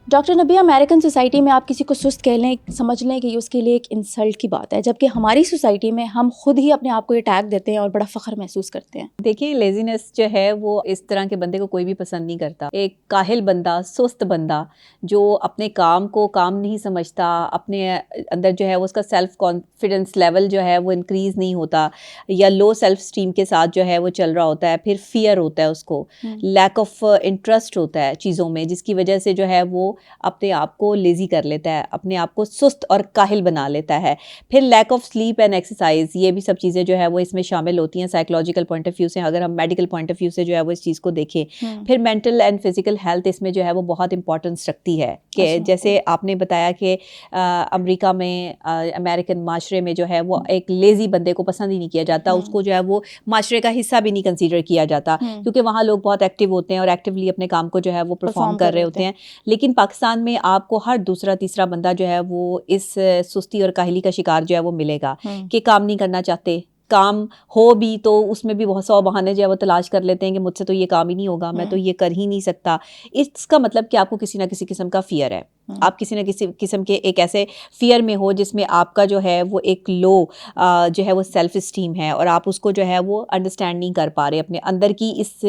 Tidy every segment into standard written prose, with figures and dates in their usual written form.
Doctor Nabiha, American society میں آپ کسی کو سست کہہ لیں، سمجھ لیں کہ یہ اس کے لیے ایک انسلٹ کی بات ہے، جبکہ ہماری سوسائٹی میں ہم خود ہی اپنے آپ کو یہ ٹیگ دیتے ہیں اور بڑا فخر محسوس کرتے ہیں. دیکھیں، لیزینس جو ہے وہ اس طرح کے بندے کو کوئی بھی پسند نہیں کرتا. ایک کاہل بندہ، سست بندہ جو اپنے کام کو کام نہیں سمجھتا، اپنے اندر جو ہے وہ اس کا سیلف کانفیڈنس لیول جو ہے وہ انکریز نہیں ہوتا، یا لو سیلف اسٹیم کے ساتھ جو ہے وہ چل رہا ہوتا ہے. پھر فیئر ہوتا ہے، اس کو لیک آف انٹرسٹ ہوتا ہے چیزوں میں، جس کی وجہ سے جو ہے وہ اپنے آپ کو لیزی کر لیتا ہے، اپنے آپ کو سست اور کاہل بنا لیتا ہے. پھر lack of sleep and exercise, یہ بھی سب چیزیں جو ہے وہ اس میں شامل ہوتی ہیں سائیکولوجیکل پوائنٹ آف ویو سے. اگر ہم میڈیکل پوائنٹ آف ویو سے جو ہے وہ اس چیز کو دیکھیں، پھر مینٹل اینڈ فزیکل ہیلتھ اس میں جو ہے وہ بہت امپورٹنس رکھتی ہے. کہ جیسے آپ نے بتایا کہ امریکہ میں، امریکن معاشرے میں جو ہے وہ ایک لیزی بندے کو پسند ہی نہیں کیا جاتا، اس کو جو ہے وہ معاشرے کا حصہ بھی نہیں کنسیڈر کیا جاتا، کیونکہ وہاں لوگ بہت ایکٹیو ہوتے ہیں اور ایکٹیولی اپنے کام کو جو ہے وہ پرفارم کر رہے ہوتے ہیں. لیکن پاکستان میں آپ کو ہر دوسرا تیسرا بندہ جو ہے وہ اس سستی اور کاہلی کا شکار جو ہے وہ ملے گا کہ کام نہیں کرنا چاہتے. کام ہو بھی تو اس میں بھی بہت سو بہانے جو ہے وہ تلاش کر لیتے ہیں کہ مجھ سے تو یہ کام ہی نہیں ہوگا، میں تو یہ کر ہی نہیں سکتا. اس کا مطلب کہ آپ کو کسی نہ کسی قسم کا فیئر ہے، آپ کسی نہ کسی قسم کے ایک ایسے فیئر میں ہو جس میں آپ کا جو ہے وہ ایک لو جو ہے وہ سیلف اسٹیم ہے، اور آپ اس کو جو ہے وہ انڈرسٹینڈ نہیں کر پا رہے اپنے اندر کی. اس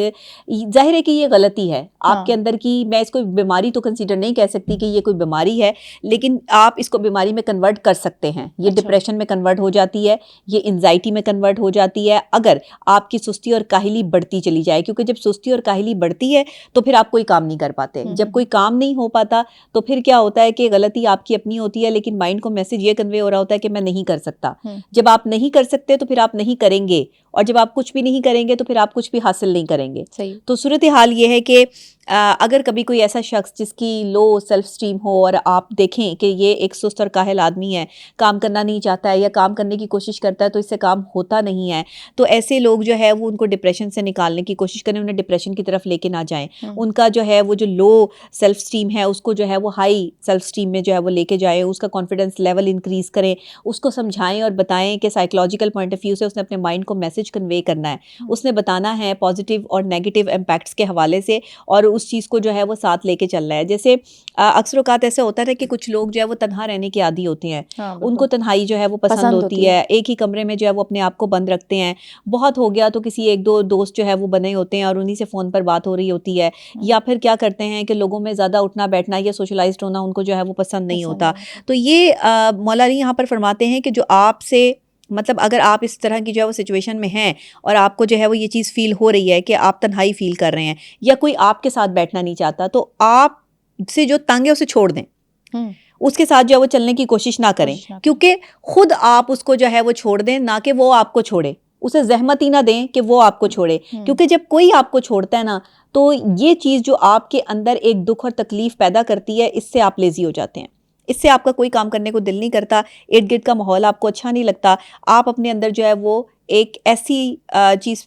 ظاہر ہے کہ یہ غلطی ہے آپ کے اندر کی. میں اس کو بیماری تو کنسیڈر نہیں کہہ سکتی کہ یہ کوئی بیماری ہے، لیکن آپ اس کو بیماری میں کنورٹ کر سکتے ہیں. یہ ڈپریشن میں کنورٹ ہو جاتی ہے، یہ انزائٹی میں کنورٹ ہو جاتی ہے اگر آپ کی سستی اور کاہلی بڑھتی چلی جائے. کیونکہ جب سستی اور کاہلی بڑھتی ہے تو پھر آپ کوئی کام نہیں کر پاتے. جب کوئی کام نہیں ہو پاتا تو پھر کیا ہوتا ہے کہ غلطی آپ کی اپنی ہوتی ہے، لیکن مائنڈ کو میسج یہ کنوے ہو رہا ہوتا ہے کہ میں نہیں کر سکتا. جب آپ نہیں کر سکتے تو پھر آپ نہیں کریں گے، اور جب آپ کچھ بھی نہیں کریں گے تو پھر آپ کچھ بھی حاصل نہیں کریں گے. تو صورتحال یہ ہے کہ اگر کبھی کوئی ایسا شخص جس کی لو سیلف اسٹیم ہو اور آپ دیکھیں کہ یہ ایک سست اور کاہل آدمی ہے، کام کرنا نہیں چاہتا ہے یا کام کرنے کی کوشش کرتا ہے تو اس سے کام ہوتا نہیں ہے، تو ایسے لوگ جو ہے وہ ان کو ڈپریشن سے نکالنے کی کوشش کریں، انہیں ڈپریشن کی طرف لے کے نہ جائیں. ان کا جو ہے وہ جو لو سیلف اسٹیم ہے اس کو جو ہے وہ ہائی سیلف اسٹیم میں جو ہے وہ لے کے جائیں، اس کا کانفیڈنس لیول انکریز کریں، اس کو سمجھائیں اور بتائیں کہ سائیکولوجیکل پوائنٹ آف ویو سے اس نے اپنے مائنڈ کو میسج کنوے کرنا ہے. اس نے بتانا ہے پازیٹیو اور نیگیٹو امپیکٹس کے حوالے سے، اور اس چیز کو جو ہے وہ ساتھ لے کے چلنا ہے. جیسے اکثر اوقات ایسے ہوتا ہے کہ کچھ لوگ جو ہے وہ تنہا رہنے کے عادی ہوتے ہیں، ان کو تنہائی جو ہے وہ پسند ہوتی ہے، ایک ہی کمرے میں جو ہے وہ اپنے آپ کو بند رکھتے ہیں. بہت ہو گیا تو کسی ایک دو دوست جو ہے وہ بنے ہوتے ہیں اور انہی سے فون پر بات ہو رہی ہوتی ہے. یا پھر کیا کرتے ہیں کہ لوگوں میں زیادہ اٹھنا بیٹھنا یا سوشلائزڈ ہونا ان کو جو ہے وہ پسند نہیں ہوتا. تو یہ مولا علی یہاں پر فرماتے ہیں کہ جو آپ سے مطلب اگر آپ اس طرح کی جو ہے وہ سچویشن میں ہیں اور آپ کو جو ہے وہ یہ چیز فیل ہو رہی ہے کہ آپ تنہائی فیل کر رہے ہیں یا کوئی آپ کے ساتھ بیٹھنا نہیں چاہتا، تو آپ سے جو تنگ ہے اسے چھوڑ دیں، اس کے ساتھ جو ہے وہ چلنے کی کوشش نہ کریں، کیونکہ خود آپ اس کو جو ہے وہ چھوڑ دیں، نہ کہ وہ آپ کو چھوڑے. اسے زحمت ہی نہ دیں کہ وہ آپ کو چھوڑے، کیونکہ جب کوئی آپ کو چھوڑتا ہے نا تو یہ چیز جو آپ کے اندر ایک دکھ اور تکلیف پیدا کرتی ہے، اس سے آپ لیزی ہو جاتے ہیں، اس سے آپ کا کوئی کام کرنے کو دل نہیں کرتا، ارد گرد کا ماحول آپ کو اچھا نہیں لگتا. آپ اپنے اندر جو ہے وہ ایک ایسی چیز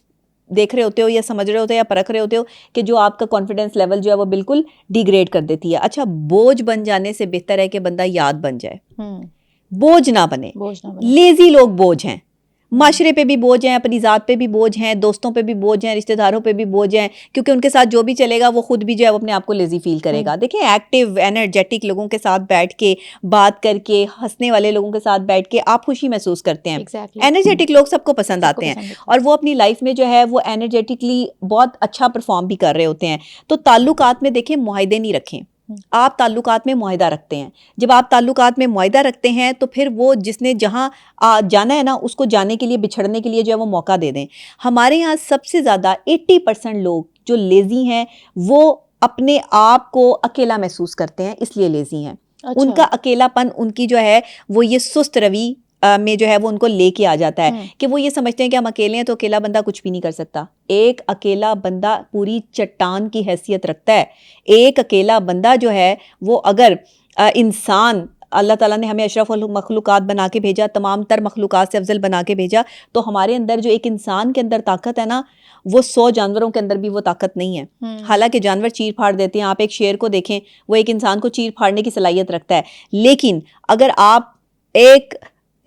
دیکھ رہے ہوتے ہو یا سمجھ رہے ہوتے ہو یا پرکھ رہے ہوتے ہو کہ جو آپ کا کانفیڈنس لیول جو ہے وہ بالکل ڈیگریڈ کر دیتی ہے. اچھا، بوجھ بن جانے سے بہتر ہے کہ بندہ یاد بن جائے، بوجھ نہ بنے. لیزی لوگ بوجھ ہیں، معاشرے پہ بھی بوجھ ہیں، اپنی ذات پہ بھی بوجھ ہیں، دوستوں پہ بھی بوجھ ہیں، رشتہ داروں پہ بھی بوجھ ہیں، کیونکہ ان کے ساتھ جو بھی چلے گا وہ خود بھی جو ہے وہ اپنے آپ کو لیزی فیل کرے گا. دیکھیں، ایکٹیو انرجیٹک لوگوں کے ساتھ بیٹھ کے بات کر کے، ہنسنے والے لوگوں کے ساتھ بیٹھ کے آپ خوشی محسوس کرتے ہیں. انرجیٹک لوگ سب کو پسند آتے ہیں اور وہ اپنی لائف میں جو ہے وہ انرجیٹکلی بہت اچھا پرفارم بھی کر رہے ہوتے ہیں. تو تعلقات میں دیکھیں معاہدے نہیں رکھیں، آپ تعلقات میں معاہدہ رکھتے ہیں. جب آپ تعلقات میں معاہدہ رکھتے ہیں تو پھر وہ جس نے جہاں جانا ہے نا اس کو جانے کے لیے، بچھڑنے کے لیے جو ہے وہ موقع دے دیں. ہمارے یہاں سب سے زیادہ 80% لوگ جو لیزی ہیں وہ اپنے آپ کو اکیلا محسوس کرتے ہیں، اس لیے لیزی ہیں. ان کا اکیلا پن ان کی جو ہے وہ یہ سست روی میں جو ہے وہ ان کو لے کے آ جاتا ہے کہ وہ یہ سمجھتے ہیں کہ ہم اکیلے ہیں تو اکیلا بندہ کچھ بھی نہیں کر سکتا. ایک اکیلا بندہ پوری چٹان کی حیثیت رکھتا ہے. ایک اکیلا بندہ جو ہے وہ اگر انسان، اللہ تعالیٰ نے ہمیں اشرف المخلوقات بنا کے بھیجا، تمام تر مخلوقات سے افضل بنا کے بھیجا، تو ہمارے اندر جو ایک انسان کے اندر طاقت ہے نا وہ 100 جانوروں کے اندر بھی وہ طاقت نہیں ہے. حالانکہ جانور چیر پھاڑ دیتے ہیں، آپ ایک شیر کو دیکھیں وہ ایک انسان کو چیر پھاڑنے کی صلاحیت رکھتا ہے، لیکن اگر آپ ایک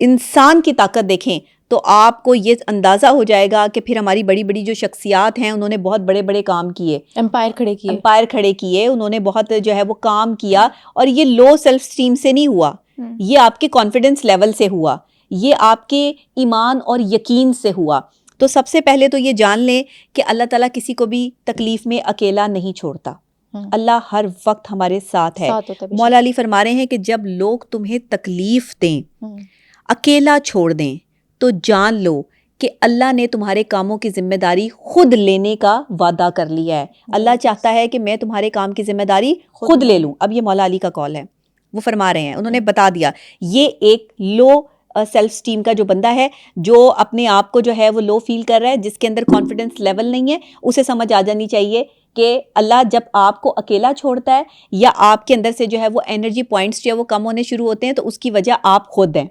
انسان کی طاقت دیکھیں تو آپ کو یہ اندازہ ہو جائے گا کہ پھر ہماری بڑی بڑی جو شخصیات ہیں انہوں نے بہت بڑے بڑے کام کیے, امپائر کھڑے کیے, انہوں نے بہت جو ہے وہ کام کیا, اور یہ لو سیلف اسٹیم سے نہیں ہوا, یہ آپ کے کانفیڈنس لیول سے ہوا, یہ آپ کے ایمان اور یقین سے ہوا. تو سب سے پہلے تو یہ جان لیں کہ اللہ تعالیٰ کسی کو بھی تکلیف میں اکیلا نہیں چھوڑتا, اللہ ہر وقت ہمارے ساتھ ہے. مولا علی فرما رہے ہیں کہ جب لوگ تمہیں تکلیف دیں, اکیلا چھوڑ دیں, تو جان لو کہ اللہ نے تمہارے کاموں کی ذمہ داری خود لینے کا وعدہ کر لیا ہے. اللہ چاہتا ہے کہ میں تمہارے کام کی ذمہ داری خود لے لوں. اب یہ مولا علی کا کال ہے, وہ فرما رہے ہیں, انہوں نے بتا دیا یہ ایک لو سیلف اسٹیم کا جو بندہ ہے, جو اپنے آپ کو جو ہے وہ لو فیل کر رہا ہے, جس کے اندر کانفیڈنس لیول نہیں ہے, اسے سمجھ آ جانی چاہیے کہ اللہ جب آپ کو اکیلا چھوڑتا ہے یا آپ کے اندر سے جو ہے وہ انرجی پوائنٹس جو ہے وہ کم ہونے شروع ہوتے ہیں, تو اس کی وجہ آپ خود ہیں,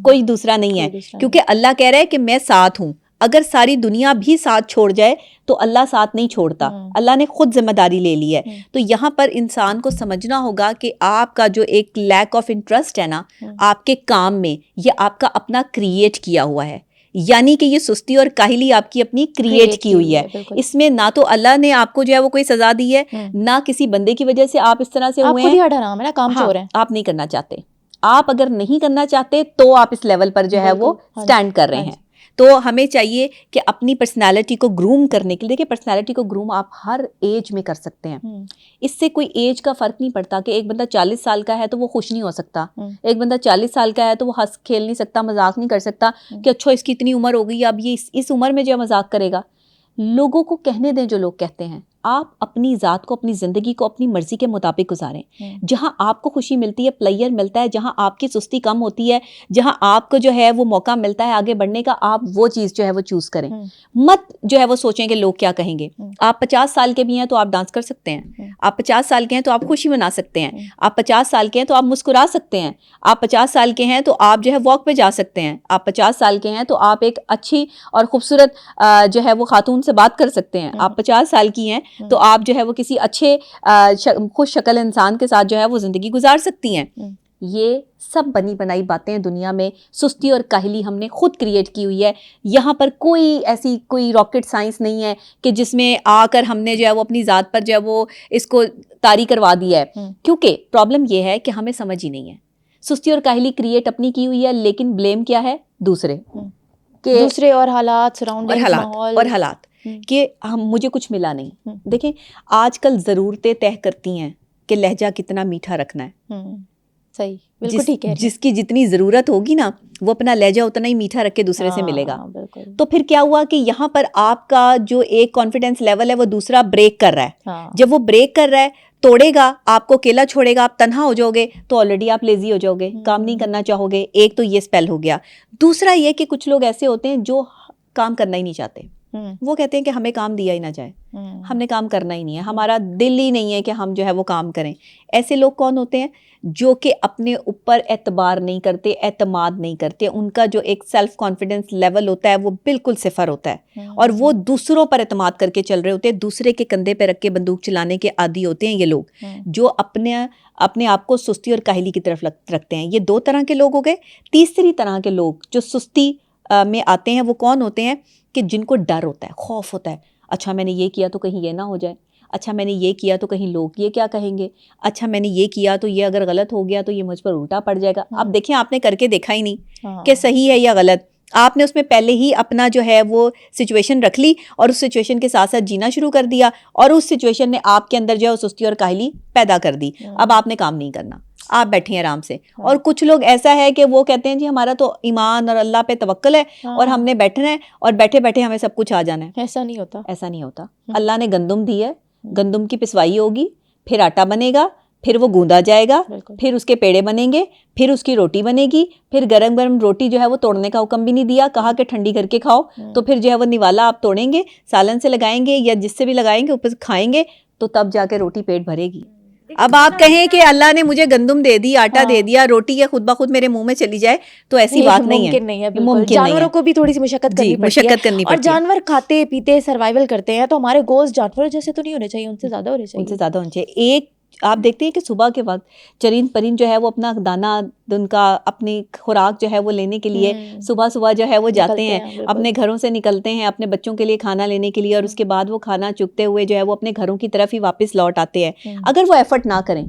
کوئی دوسرا نہیں ہے. کیونکہ اللہ کہہ رہا ہے کہ میں ساتھ ہوں. اگر ساری دنیا بھی ساتھ چھوڑ جائے تو اللہ ساتھ نہیں چھوڑتا, اللہ نے خود ذمہ داری لے لی ہے. تو یہاں پر انسان کو سمجھنا ہوگا کہ آپ کا جو ایک لیک آف انٹرسٹ ہے نا آپ کے کام میں, یہ آپ کا اپنا کریٹ کیا ہوا ہے. یعنی کہ یہ سستی اور کاہلی آپ کی اپنی کریٹ کی ہوئی ہے. اس میں نہ تو اللہ نے آپ کو جو ہے وہ کوئی سزا دی ہے, نہ کسی بندے کی وجہ سے آپ اس طرح سے ہوئے ہیں. آپ نہیں کرنا چاہتے, آپ اگر نہیں کرنا چاہتے تو آپ اس لیول پر جو ہے وہ سٹینڈ کر رہے ہیں. تو ہمیں چاہیے کہ اپنی پرسنالٹی کو گروم کرنے کے لیے, دیکھیں پرسنالٹی کو گروم آپ ہر ایج میں کر سکتے ہیں, اس سے کوئی ایج کا فرق نہیں پڑتا. کہ ایک بندہ 40 سال کا ہے تو وہ خوش نہیں ہو سکتا, ایک بندہ 40 سال کا ہے تو وہ ہنس کھیل نہیں سکتا, مذاق نہیں کر سکتا کہ اچھا اس کی اتنی عمر ہو گئی, اب یہ اس عمر میں جو مذاق کرے گا. لوگوں کو کہنے دیں جو لوگ کہتے ہیں, آپ اپنی ذات کو, اپنی زندگی کو اپنی مرضی کے مطابق گزاریں. جہاں آپ کو خوشی ملتی ہے, پلیئر ملتا ہے, جہاں آپ کی سستی کم ہوتی ہے, جہاں آپ کو جو ہے وہ موقع ملتا ہے آگے بڑھنے کا, آپ وہ چیز جو ہے وہ چوز کریں. مت جو ہے وہ سوچیں کہ لوگ کیا کہیں گے. آپ 50 سال کے بھی ہیں تو آپ ڈانس کر سکتے ہیں, آپ 50 سال کے ہیں تو آپ خوشی منا سکتے ہیں, آپ 50 سال کے ہیں تو آپ مسکرا سکتے ہیں, آپ 50 سال کے ہیں تو آپ جو ہے واک پہ جا سکتے ہیں, آپ 50 سال کے ہیں تو آپ ایک اچھی اور خوبصورت جو ہے وہ خاتون سے بات کر سکتے ہیں, آپ 50 سال کی ہیں تو آپ جو ہے وہ کسی اچھے خوش شکل انسان کے ساتھ جو ہے وہ زندگی گزار سکتی ہیں. یہ سب بنی بنائی باتیں دنیا میں سستی اور کاہلی ہم نے خود کریٹ کی ہوئی ہے. یہاں پر کوئی ایسی کوئی راکٹ سائنس نہیں ہے کہ جس میں آ کر ہم نے جو ہے وہ اپنی ذات پر جو ہے وہ اس کو طاری کروا دیا ہے. کیونکہ پرابلم یہ ہے کہ ہمیں سمجھ ہی نہیں ہے. سستی اور کاہلی کریٹ اپنی کی ہوئی ہے, لیکن بلیم کیا ہے؟ دوسرے اور حالات, سراؤنڈنگ اور حالات کہ مجھے کچھ ملا نہیں. دیکھیں آج کل ضرورتیں طے کرتی ہیں کہ لہجہ کتنا میٹھا رکھنا ہے. صحیح, بالکل ٹھیک ہے. جس کی جتنی ضرورت ہوگی نا وہ اپنا لہجہ اتنا ہی میٹھا رکھ کے دوسرے سے ملے گا. تو پھر کیا ہوا کہ یہاں پر آپ کا جو ایک کانفیڈنس لیول ہے وہ دوسرا بریک کر رہا ہے. جب وہ بریک کر رہا ہے, توڑے گا, آپ کو اکیلا چھوڑے گا, آپ تنہا ہو جاؤ گے, تو آلریڈی آپ لیزی ہو جاؤ گے, کام نہیں کرنا چاہو گے. ایک تو یہ اسپیل ہو گیا. دوسرا یہ کہ کچھ لوگ ایسے ہوتے ہیں جو کام کرنا ہی نہیں چاہتے. وہ کہتے ہیں کہ ہمیں کام دیا ہی نہ جائے, ہم نے کام کرنا ہی نہیں ہے, ہمارا دل ہی نہیں ہے کہ ہم جو ہے وہ کام کریں. ایسے لوگ کون ہوتے ہیں؟ جو کہ اپنے اوپر اعتبار نہیں کرتے, اعتماد نہیں کرتے. ان کا جو ایک سیلف کانفیڈنس لیول ہوتا ہے وہ بالکل صفر ہوتا ہے, اور وہ دوسروں پر اعتماد کر کے چل رہے ہوتے ہیں, دوسرے کے کندھے پہ رکھ کے بندوق چلانے کے عادی ہوتے ہیں یہ لوگ, جو اپنے آپ کو سستی اور کاہلی کی طرف رکھتے ہیں. یہ 2 طرح کے لوگ ہو گئے. تیسری طرح کے لوگ جو سستی میں آتے ہیں وہ کون ہوتے ہیں؟ کہ جن کو ڈر ہوتا ہے, خوف ہوتا ہے. اچھا میں نے یہ کیا تو کہیں یہ نہ ہو جائے, اچھا میں نے یہ کیا تو کہیں لوگ یہ کیا کہیں گے, اچھا میں نے یہ کیا تو یہ اگر غلط ہو گیا تو یہ مجھ پر الٹا پڑ جائے گا. اب دیکھیں آپ نے کر کے دیکھا ہی نہیں کہ صحیح ہے یا غلط, آپ نے اس میں پہلے ہی اپنا جو ہے وہ سچویشن رکھ لی, اور اس سچویشن کے ساتھ ساتھ جینا شروع کر دیا, اور اس سچویشن نے آپ کے اندر جو ہے وہ سستی اور کاہلی پیدا کر دی. اب آپ نے کام نہیں کرنا, آپ بیٹھے ہیں آرام سے. اور کچھ لوگ ایسا ہے کہ وہ کہتے ہیں جی ہمارا تو ایمان اور اللہ پہ توکل ہے, اور ہم نے بیٹھنا ہے, اور بیٹھے بیٹھے ہمیں سب کچھ آ جانا ہے. ایسا نہیں ہوتا, ایسا نہیں ہوتا. اللہ نے گندم دی ہے, گندم کی پسوائی ہوگی, پھر آٹا بنے گا, پھر وہ گوندا جائے گا, پھر اس کے پیڑے بنیں گے, پھر اس کی روٹی بنے گی, پھر گرم گرم روٹی جو ہے وہ توڑنے کا حکم بھی نہیں دیا, کہا کہ ٹھنڈی کر کے کھاؤ. تو پھر جو ہے وہ نوالا آپ توڑیں گے, سالن سے لگائیں گے یا جس سے بھی لگائیں گے, اوپر کھائیں گے, تو تب جا کے روٹی پیٹ بھرے گی. اب آپ کہیں کہ اللہ نے مجھے گندم دے دی, آٹا دے دیا, روٹی یہ خود بخود میرے منہ میں چلی جائے, تو ایسی بات نہیں ہے, ممکن. جانوروں کو بھی تھوڑی سی مشقت کرنی پڑتی ہے, اور جانور کھاتے پیتے سروائیول کرتے ہیں, تو ہمارے گوز جانوروں جیسے تو نہیں ہونے چاہیے, ان سے زیادہ ہونے چاہیے. ان سے زیادہ ہونے چاہیے. ایک آپ دیکھتے ہیں کہ صبح کے وقت چرند پرند جو ہے وہ اپنا دانہ ان کا اپنی خوراک جو ہے وہ لینے کے لیے صبح صبح جو ہے وہ جاتے ہیں، اپنے گھروں سے نکلتے ہیں اپنے بچوں کے لیے کھانا لینے کے لیے، اور اس کے بعد وہ کھانا چگتے ہوئے جو ہے وہ اپنے گھروں کی طرف ہی واپس لوٹ آتے ہیں. اگر وہ ایفرٹ نہ کریں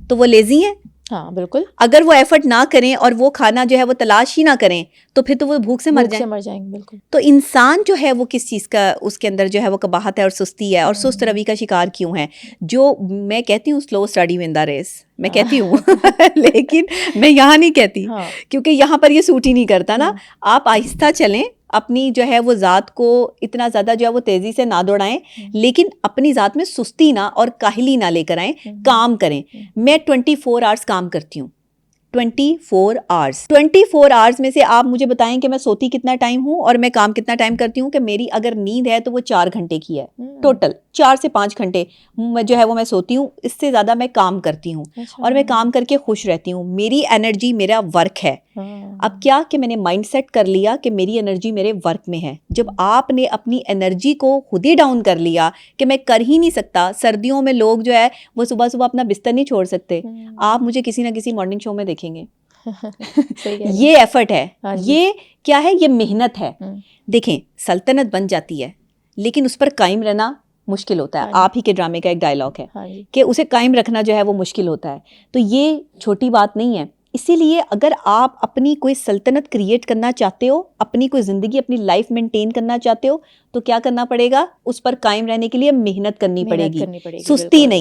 تو وہ لیزی ہیں. ہاں بالکل. اگر وہ ایفرٹ نہ کریں اور وہ کھانا جو ہے وہ تلاش ہی نہ کریں تو پھر تو وہ بھوک سے مر جائیں گے. بالکل. تو انسان جو ہے وہ کس چیز کا اس کے اندر جو ہے وہ قباحت ہے اور سستی ہے اور سست روی کا شکار کیوں ہے؟ جو میں کہتی ہوں سلو اسٹڈی ون دا ریس، میں کہتی ہوں لیکن میں یہاں نہیں کہتی کیونکہ یہاں پر یہ سوٹ ہی نہیں کرتا نا. آپ آہستہ چلیں، اپنی جو ہے وہ ذات کو اتنا زیادہ جو ہے وہ تیزی سے نہ دوڑائیں، لیکن اپنی ذات میں سستی نہ اور کاہلی نہ لے کر آئیں، کام کریں. میں 24 آورس کام کرتی ہوں، 24 آورس میں سے آپ مجھے بتائیں کہ میں سوتی کتنا ٹائم ہوں اور میں کام کتنا ٹائم کرتی ہوں. کہ میری اگر نیند ہے تو وہ 4 گھنٹے کی ہے ٹوٹل، 4 سے 5 گھنٹے جو ہے وہ میں سوتی ہوں، اس سے زیادہ میں کام کرتی ہوں اور میں کام کر کے خوش رہتی ہوں. میری انرجی میرا ورک ہے. اب کیا کہ میں نے مائنڈ سیٹ کر لیا کہ میری انرجی میرے ورک میں ہے. جب آپ نے اپنی انرجی کو خود ہی ڈاؤن کر لیا کہ میں کر ہی نہیں سکتا، سردیوں میں لوگ جو ہے وہ صبح صبح اپنا بستر نہیں چھوڑ سکتے، آپ مجھے کسی نہ کسی مارننگ شو میں دیکھیں گے. یہ ایفرٹ ہے، یہ کیا ہے، یہ محنت ہے. دیکھیں سلطنت بن جاتی ہے لیکن اس پر قائم رہنا مشکل ہوتا ہے. آپ ہی کے ڈرامے کا ایک ڈائلاگ ہے کہ اسے قائم رکھنا جو ہے وہ مشکل ہوتا ہے. تو یہ چھوٹی بات نہیں ہے. اسی لیے اگر آپ اپنی کوئی سلطنت کریٹ کرنا چاہتے ہو، اپنی کوئی زندگی، اپنی لائف مینٹین کرنا چاہتے ہو، تو کیا کرنا پڑے گا؟ اس پر قائم رہنے کے لیے محنت کرنی پڑے گی، سستی نہیں.